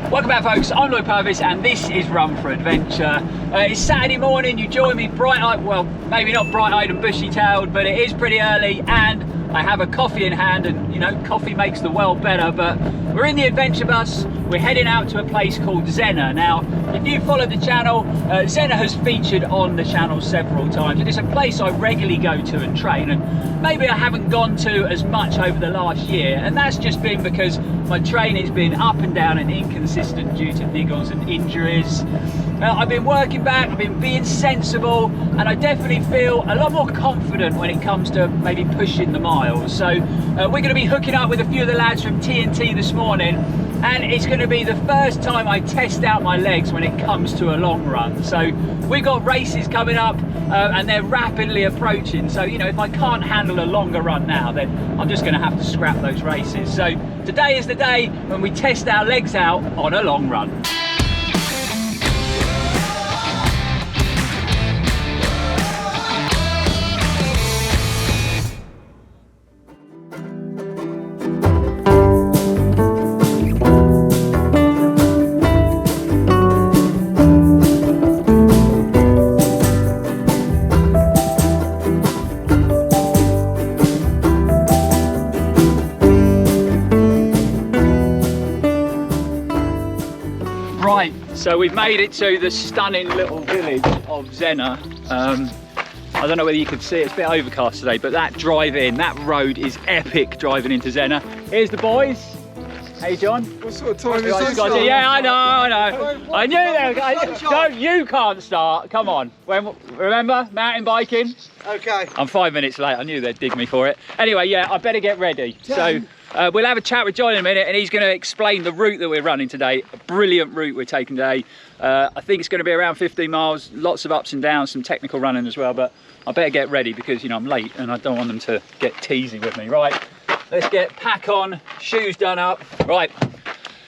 Welcome back, folks. I'm Lloyd Purvis and this is Run4Adventure. It's Saturday morning. You join me bright-eyed, well, maybe not bright-eyed and bushy-tailed, but it is pretty early, and I have a coffee in hand, and you know, coffee makes the world better. But we're in the adventure bus. We're heading out to a place called Zena. Now, if you follow the channel, Zena has featured on the channel several times, and it's a place I regularly go to and train, and maybe I haven't gone to as much over the last year, and that's just been because my training's been up and down and inconsistent due to niggles and injuries. I've been working back, I've been being sensible, and I definitely feel a lot more confident when it comes to maybe pushing the miles. So we're going to be hooking up with a few of the lads from TNT this morning, and it's going to be the first time I test out my legs when it comes to a long run. So we've got races coming up and they're rapidly approaching. So, you know, if I can't handle a longer run now, then I'm just going to have to scrap those races. So today is the day when we test our legs out on a long run. Right, so we've made it to the stunning little village of Zena. I don't know whether you can see it, it's a bit overcast today, but that drive-in, that road is epic driving into Zena. Here's the boys. Hey John. What sort of time is this? Yeah, I know. I knew that. No, you can't start. Come on. Remember, mountain biking? Okay. I'm 5 minutes late. I knew they'd dig me for it. Anyway, yeah, I better get ready. So we'll have a chat with John in a minute, and he's going to explain the route that we're running today. A brilliant route we're taking today. I think it's going to be around 15 miles, lots of ups and downs, some technical running as well, but I better get ready because, you know, I'm late and I don't want them to get teasy with me. Right, let's get pack on, shoes done up. Right,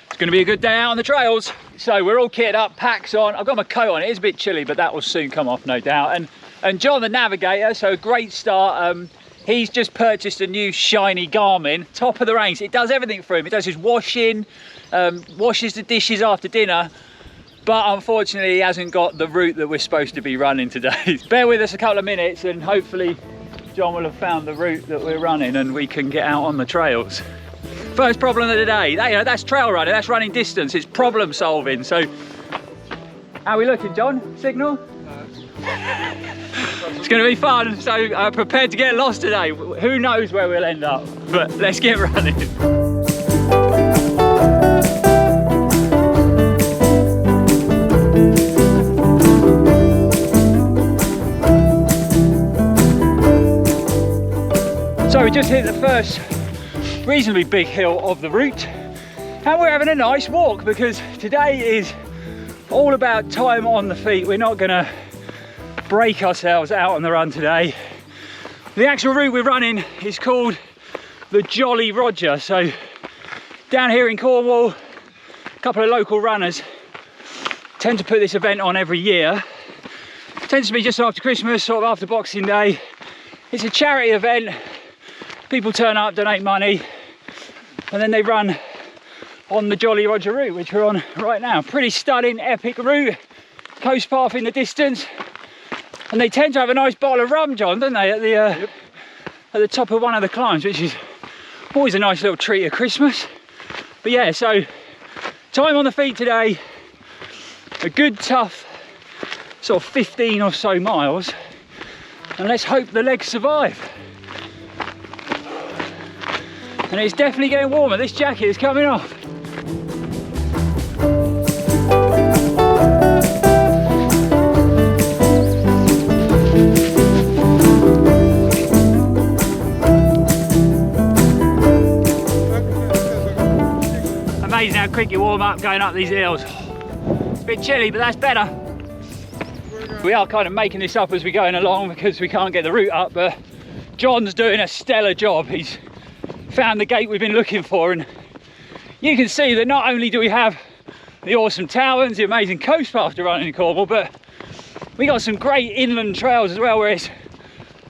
it's going to be a good day out on the trails. So we're all kitted up, packs on. I've got my coat on. It is a bit chilly, but that will soon come off, no doubt. And John, the navigator, so a great start. He's just purchased a new shiny Garmin, top of the range. It does everything for him. It does his washing, washes the dishes after dinner, but unfortunately he hasn't got the route that we're supposed to be running today. Bear with us a couple of minutes and hopefully John will have found the route that we're running and we can get out on the trails. First problem of the day, that's trail running, that's running distance, it's problem solving. So, how are we looking, John? Signal? It's going to be fun, so prepared to get lost today. Who knows where we'll end up, but let's get running. So we just hit the first reasonably big hill of the route, and we're having a nice walk because today is all about time on the feet. We're not going to break ourselves out on the run today. The actual route we're running is called the Jolly Roger. So down here in Cornwall, a couple of local runners tend to put this event on every year. It tends to be just after Christmas, sort of after Boxing Day. It's a charity event. People turn up, donate money, and then they run on the Jolly Roger route, which we're on right now. Pretty stunning, epic route, coast path in the distance. And they tend to have a nice bottle of rum, John, don't they, at the top of one of the climbs, which is always a nice little treat at Christmas. But yeah, so time on the feet today, a good tough sort of 15 or so miles, and let's hope the legs survive. And it's definitely getting warmer. This jacket is coming off. Amazing how quick you warm up going up these hills. It's a bit chilly, but that's better. We are kind of making this up as we're going along because we can't get the route up, but John's doing a stellar job. He's found the gate we've been looking for, and you can see that not only do we have the awesome towers, the amazing coast path to run in Cornwall, but we got some great inland trails as well, where it's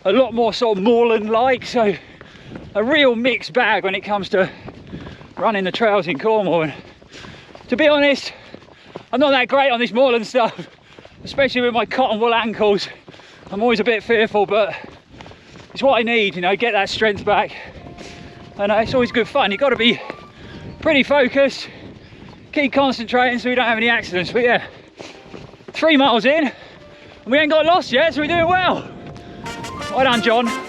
a lot more sort of moorland-like, so a real mixed bag when it comes to running the trails in Cornwall. And To be honest, I'm not that great on this moorland stuff, especially with my cotton wool ankles. I'm always a bit fearful, but it's what I need, you know, get that strength back. And it's always good fun. You've got to be pretty focused, keep concentrating so we don't have any accidents. But yeah, 3 miles in, and we ain't got lost yet, so we're doing well. Well done, John.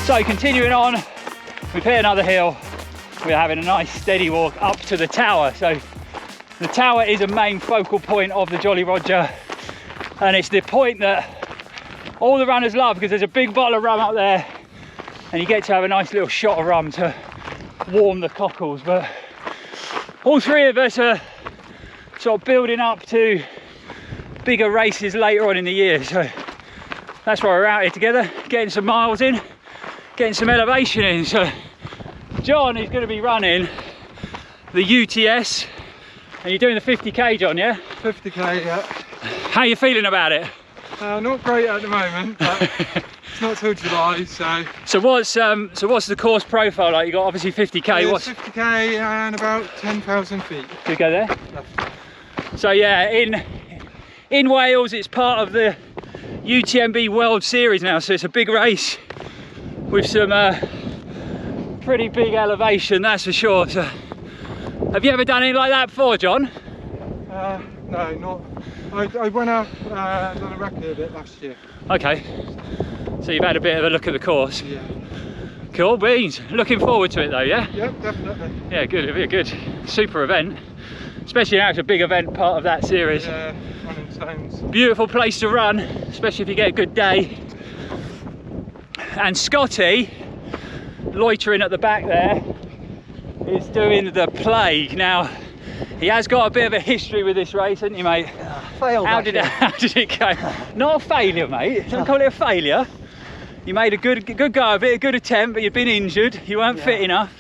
So continuing on, we've hit another hill. We're having a nice steady walk up to the tower. So the tower is a main focal point of the Jolly Roger, and it's the point that all the runners love because there's a big bottle of rum up there and you get to have a nice little shot of rum to warm the cockles. But all 3 of us are sort of building up to bigger races later on in the year, so that's why we're out here together, getting some miles in, getting some elevation in. So John is going to be running the UTS, and you're doing the 50k, John, yeah? 50k, yeah. How are you feeling about it? Not great at the moment, but it's not till July, so. So what's the course profile like? You got obviously 50k. Yeah, what's 50k and about 10,000 feet. Could go there. Left. So yeah, in Wales, it's part of the UTMB World Series now, so it's a big race with some pretty big elevation, that's for sure. So, have you ever done anything like that before, John? No, not. I went out on a record a bit last year. Okay, so you've had a bit of a look at the course. Yeah. Cool beans. Looking forward to it though, yeah? Yep, definitely. Yeah, good. It'll be a good, super event, especially now it's a big event, part of that series. Yeah, running stones. Beautiful place to run, especially if you get a good day. And Scotty, loitering at the back there, is doing the plague. Now, he has got a bit of a history with this race, hasn't he, mate? Failed. How did it go? Not a failure, mate. Don't call it a failure. You made a good go of it, a good attempt, but you've been injured. You weren't fit enough.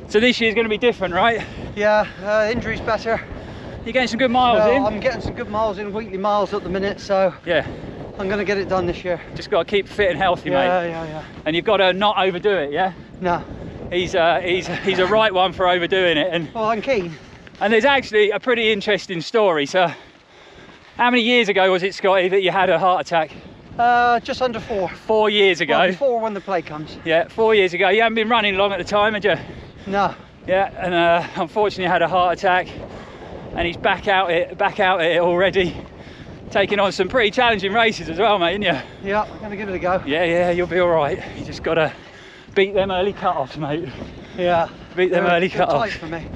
So this year's going to be different, right? Yeah, injury's better. You're getting some good miles in. I'm getting some good miles in, weekly miles at the minute, so yeah, I'm going to get it done this year. just got to keep fit and healthy, mate. Yeah. And you've got to not overdo it, yeah? No. He's a right one for overdoing it. And Well, I'm keen. there's actually a pretty interesting story. So how many years ago was it, Scotty, that you had a heart attack? Just under 4. 4 years ago. Well, before when the play comes. Yeah, 4 years ago. You haven't been running long at the time, had you? No. Yeah, and unfortunately had a heart attack, and he's back out it already, taking on some pretty challenging races as well, mate, isn't you? Yeah, I'm going to give it a go. Yeah, you'll be all right. You just got to beat them early cut-offs, mate. Yeah. Beat them early They're cut-offs. tight for me.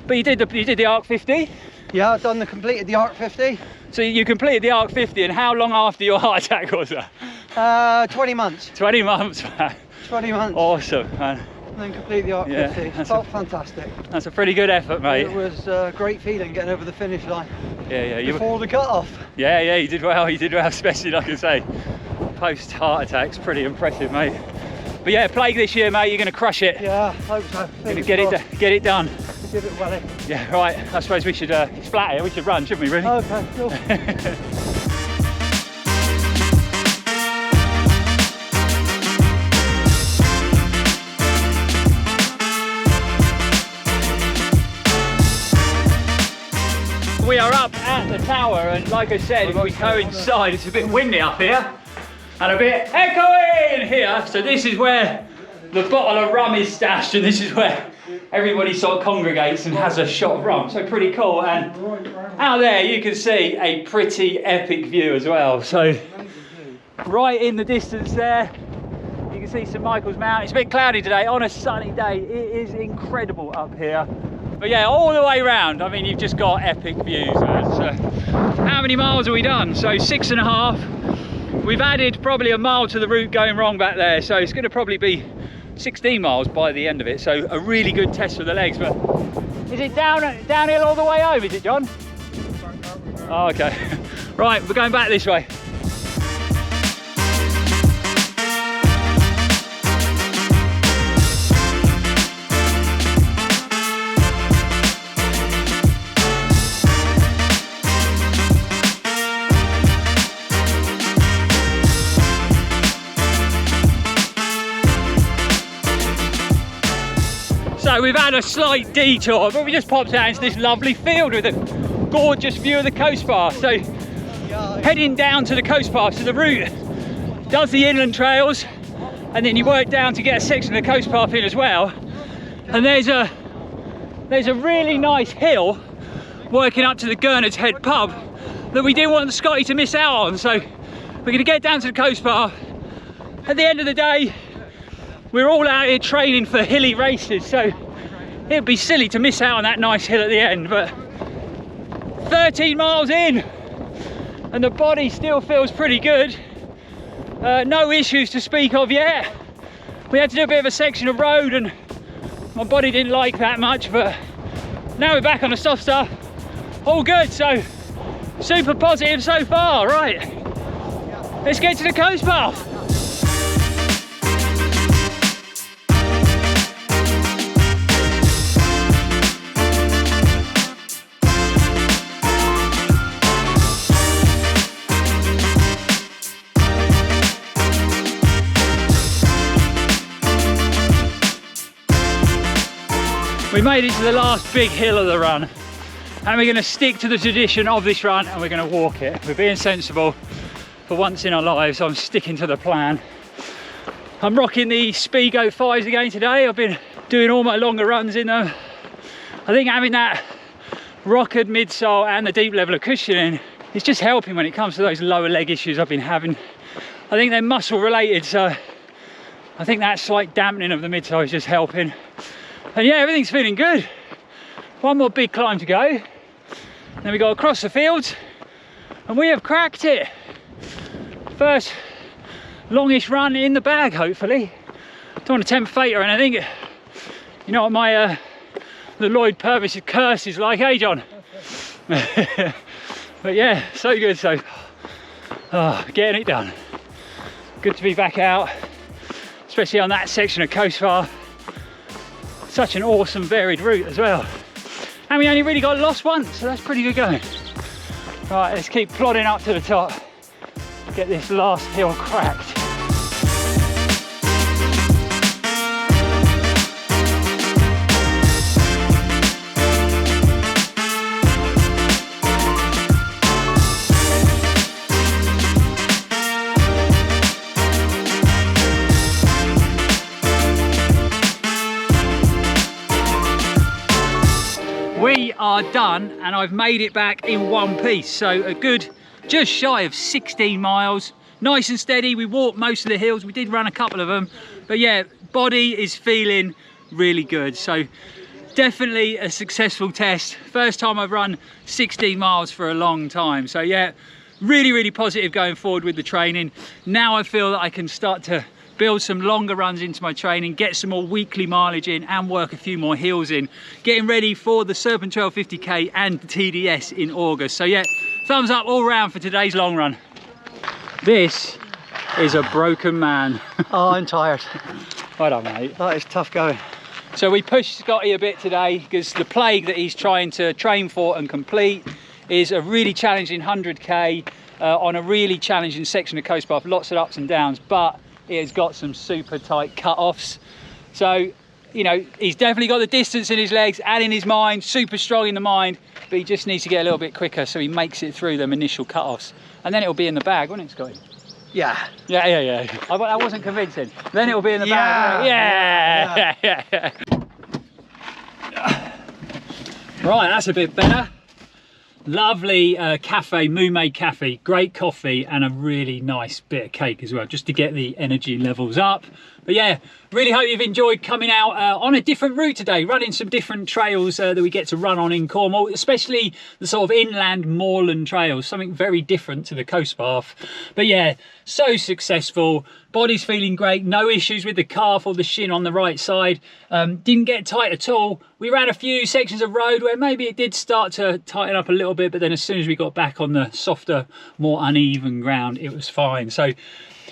But you did the Arc 50. Yeah, I've completed the Arc 50. So you completed the Arc 50, and how long after your heart attack was that? 20 months. 20 months, man. 20 months. Awesome, man. And then complete the Arc 50. Felt fantastic. That's a pretty good effort, mate. It was a great feeling getting over the finish line. Yeah. Before the cut-off. Yeah, you did well, especially, like I say, post-heart attack's pretty impressive, mate. But yeah, Plague this year, mate, you're going to crush it. Yeah, hope so. Get it done. Give it well. Yeah, right, I suppose we should, it's flat here, we should run, shouldn't we, really? Okay, cool. We are up at the tower, and like I said, if we coincide, it's a bit windy up here and a bit echoey in here. So this is where the bottle of rum is stashed, and this is where everybody sort of congregates and has a shot of rum. So pretty cool. And out there you can see a pretty epic view as well. So right in the distance there, you can see St Michael's Mount. It's a bit cloudy today. On a sunny day, it is incredible up here. But yeah, all the way around, I mean, you've just got epic views, man. So how many miles have we done? So 6.5. We've added probably a mile to the route going wrong back there, so it's going to probably be 16 miles by the end of it. So a really good test for the legs. But is it downhill all the way home, is it, John? Oh, okay. Right, we're going back this way. So we've had a slight detour, but we just popped out into this lovely field with a gorgeous view of the coast path. So heading down to the coast path, so the route does the inland trails, and then you work down to get a section of the coast path in as well. And there's a really nice hill working up to the Gurnard's Head pub that we didn't want Scotty to miss out on. So we're going to get down to the coast path. At the end of the day, we're all out here training for hilly races, so it'd be silly to miss out on that nice hill at the end. But 13 miles in and the body still feels pretty good. No issues to speak of yet. We had to do a bit of a section of road and my body didn't like that much, but now we're back on the soft stuff. All good, so super positive so far. Right, let's get to the coast path. We made it to the last big hill of the run, and we're going to stick to the tradition of this run and we're going to walk it. We're being sensible for once in our lives. I'm sticking to the plan. I'm rocking the Speedgoat 5s again today. I've been doing all my longer runs in them. I think having that rockered midsole and the deep level of cushioning is just helping when it comes to those lower leg issues I've been having. I think they're muscle related, so I think that slight dampening of the midsole is just helping. And yeah, everything's feeling good. One more big climb to go. Then we go across the fields and we have cracked it. First longish run in the bag, hopefully. Don't want to tempt fate or anything. You know what my the Lloyd Purvis curse is like, eh, John? But yeah, so good. So getting it done. Good to be back out, especially on that section of coast path. Such an awesome varied route as well, and we only really got lost once, so that's pretty good going. Right, let's keep plodding up to the top, get this last hill cracked. We are done and I've made it back in one piece, so a good just shy of 16 miles, nice and steady. We walked most of the hills, we did run a couple of them, but yeah, body is feeling really good. So definitely a successful test. First time I've run 16 miles for a long time, so yeah, really positive going forward with the training. Now I feel that I can start to build some longer runs into my training, get some more weekly mileage in and work a few more hills in, getting ready for the Serpent Trail 50k and the TDS in August. So yeah, thumbs up all round for today's long run. This is a broken man. Oh, I'm tired. Well done, mate. That is tough going. So we pushed Scotty a bit today because the plague that he's trying to train for and complete is a really challenging 100k on a really challenging section of coast path, lots of ups and downs, but it has got some super tight cut-offs. So, you know, he's definitely got the distance in his legs and in his mind, super strong in the mind, but he just needs to get a little bit quicker so he makes it through them initial cut-offs. And then it'll be in the bag, won't it, Scotty? Yeah. Yeah. That wasn't convincing. Then it'll be in the bag. Yeah. Right, that's a bit better. Lovely cafe, Moo Cafe, great coffee and a really nice bit of cake as well, just to get the energy levels up. But yeah, really hope you've enjoyed coming out on a different route today, running some different trails that we get to run on in Cornwall, especially the sort of inland moorland trails, something very different to the coast path. But yeah, so successful, body's feeling great, no issues with the calf or the shin on the right side, didn't get tight at all. We ran a few sections of road where maybe it did start to tighten up a little bit, but then as soon as we got back on the softer, more uneven ground, it was fine. So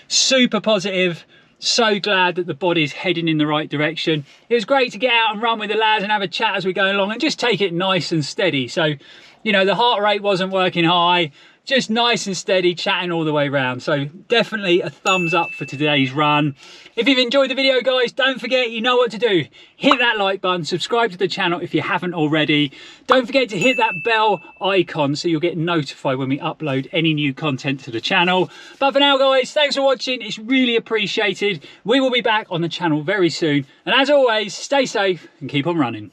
super positive. So glad that the body's heading in the right direction. It was great to get out and run with the lads and have a chat as we go along and just take it nice and steady. So, you know, the heart rate wasn't working high, just nice and steady, chatting all the way around. So definitely a thumbs up for today's run. If you've enjoyed the video, guys, don't forget, you know what to do. Hit that like button, subscribe to the channel if you haven't already. Don't forget to hit that bell icon so you'll get notified when we upload any new content to the channel. But for now, guys, thanks for watching. It's really appreciated. We will be back on the channel very soon. And as always, stay safe and keep on running.